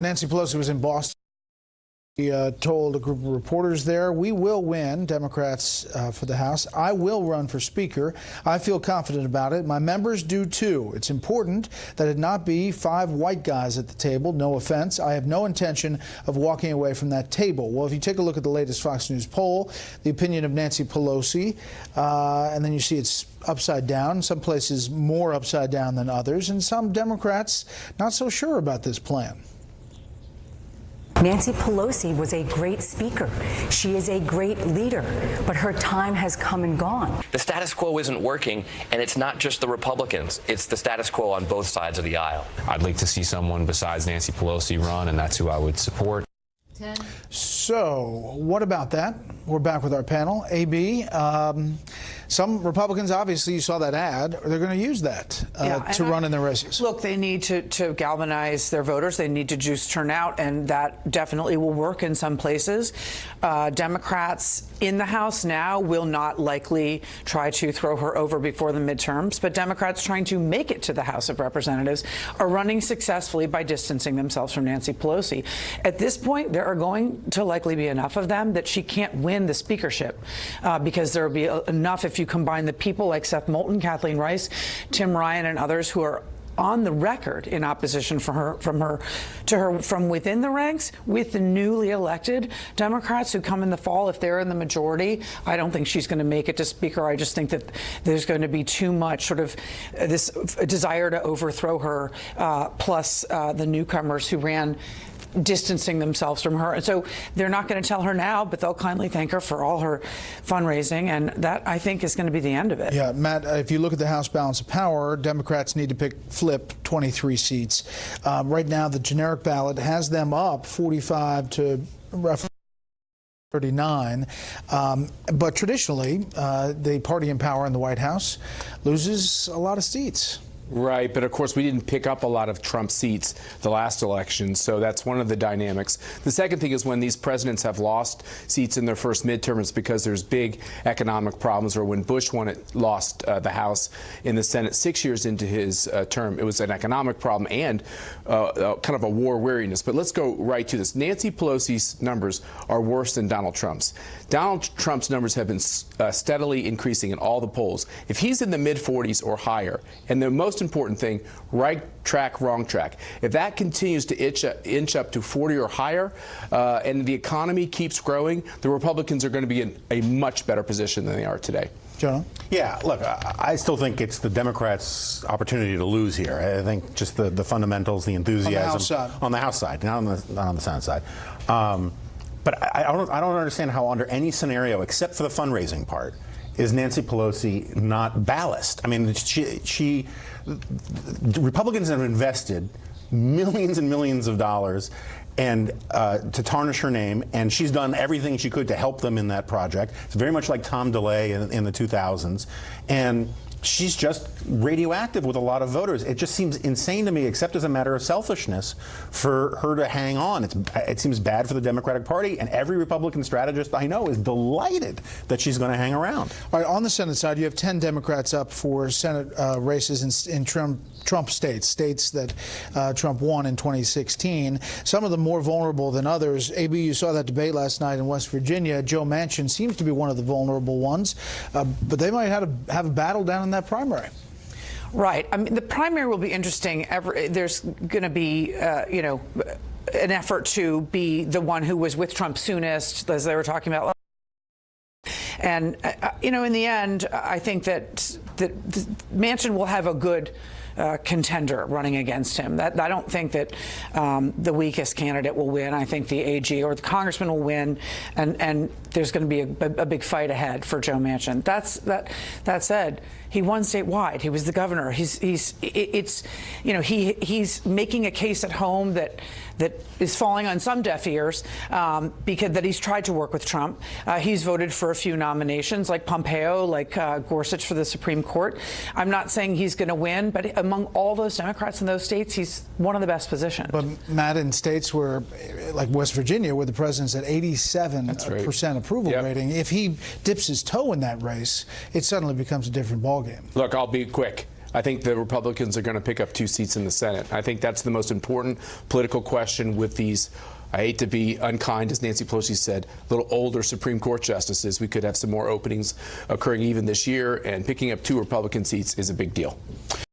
Nancy Pelosi was in Boston. She told a group of reporters there, "We will win, Democrats for the House. I will run for Speaker. I feel confident about it. My members do too. It's important that it not be 5 white guys at the table. No offense. I have no intention of walking away from that table." Well, if you take a look at the latest Fox News poll, the opinion of Nancy Pelosi, and then you see it's upside down, some places more upside down than others, and some Democrats not so sure about this plan. Nancy Pelosi was a great speaker. She is a great leader, but her time has come and gone. The status quo isn't working, and it's not just the Republicans. It's the status quo on both sides of the aisle. I'd like to see someone besides Nancy Pelosi run, and that's who I would support. So, what about that? We're back with our panel. AB, some Republicans, obviously, you saw that ad, they're going to use that to run in their races. Look, they need to galvanize their voters. They need to juice turnout, and that definitely will work in some places. Democrats in the House now will not likely try to throw her over before the midterms, but Democrats trying to make it to the House of Representatives are running successfully by distancing themselves from Nancy Pelosi. At this point, there are going to likely be enough of them that she can't win the speakership because there will be enough if you combine the people like Seth Moulton, Kathleen Rice, Tim Ryan, and others who are on the record in opposition from within the ranks with the newly elected Democrats who come in the fall. If they're in the majority, I don't think she's going to make it to Speaker. I just think that there's going to be too much sort of this desire to overthrow her, plus the newcomers who ran distancing themselves from her. And so they're not going to tell her now, but they'll kindly thank her for all her fundraising. And that, I think, is going to be the end of it. Yeah, Matt, if you look at the House balance of power, Democrats need to flip 23 seats. Right now, the generic ballot has them up 45 to roughly 39. But traditionally, the party in power in the White House loses a lot of seats. Right, but of course we didn't pick up a lot of Trump seats the last election, so that's one of the dynamics. The second thing is when these presidents have lost seats in their first midterm, it's because there's big economic problems, or when Bush lost the House in the Senate 6 years into his term, it was an economic problem and kind of a war weariness. But let's go right to this. Nancy Pelosi's numbers are worse than Donald Trump's. Donald Trump's numbers have been steadily increasing in all the polls. If he's in the mid-40s or higher, and the most important thing, right track, wrong track. If that continues to inch up to 40 or higher, and the economy keeps growing, the Republicans are going to be in a much better position than they are today. John? Yeah, look, I still think it's the Democrats' opportunity to lose here. I think just the fundamentals, the enthusiasm on the House side, not on the Senate side. But I don't understand how under any scenario, except for the fundraising part, is Nancy Pelosi not ballast? I mean, Republicans have invested millions and millions of dollars and to tarnish her name, and she's done everything she could to help them in that project. It's very much like Tom DeLay in the 2000s, and she's just radioactive with a lot of voters. It just seems insane to me, except as a matter of selfishness, for her to hang on. It seems bad for the Democratic Party, and every Republican strategist I know is delighted that she's going to hang around. All right, on the Senate side, you have 10 Democrats up for Senate races in Trump states that Trump won in 2016. Some of them more vulnerable than others. AB, you saw that debate last night in West Virginia. Joe Manchin seems to be one of the vulnerable ones, but they might have a battle down in that primary. Right. I mean, the primary will be interesting. There's going to be, an effort to be the one who was with Trump soonest, as they were talking about. And, in the end, I think that Manchin will have a good contender running against him. I don't think that the weakest candidate will win. I think the AG or the congressman will win, and there's going to be a big fight ahead for Joe Manchin. That said, he won statewide. He was the governor. He's making a case at home that is falling on some deaf ears because that he's tried to work with Trump. He's voted for a few nominations like Pompeo, like Gorsuch for the Supreme Court. I'm not saying he's going to win, but among all those Democrats in those states, he's one of the best positioned. But Matt, in states where, like West Virginia, where the president's at 87% approval rating, if he dips his toe in that race, it suddenly becomes a different ballgame. Look, I'll be quick. I think the Republicans are going to pick up 2 seats in the Senate. I think that's the most important political question with these, I hate to be unkind, as Nancy Pelosi said, little older Supreme Court justices. We could have some more openings occurring even this year, and picking up 2 Republican seats is a big deal.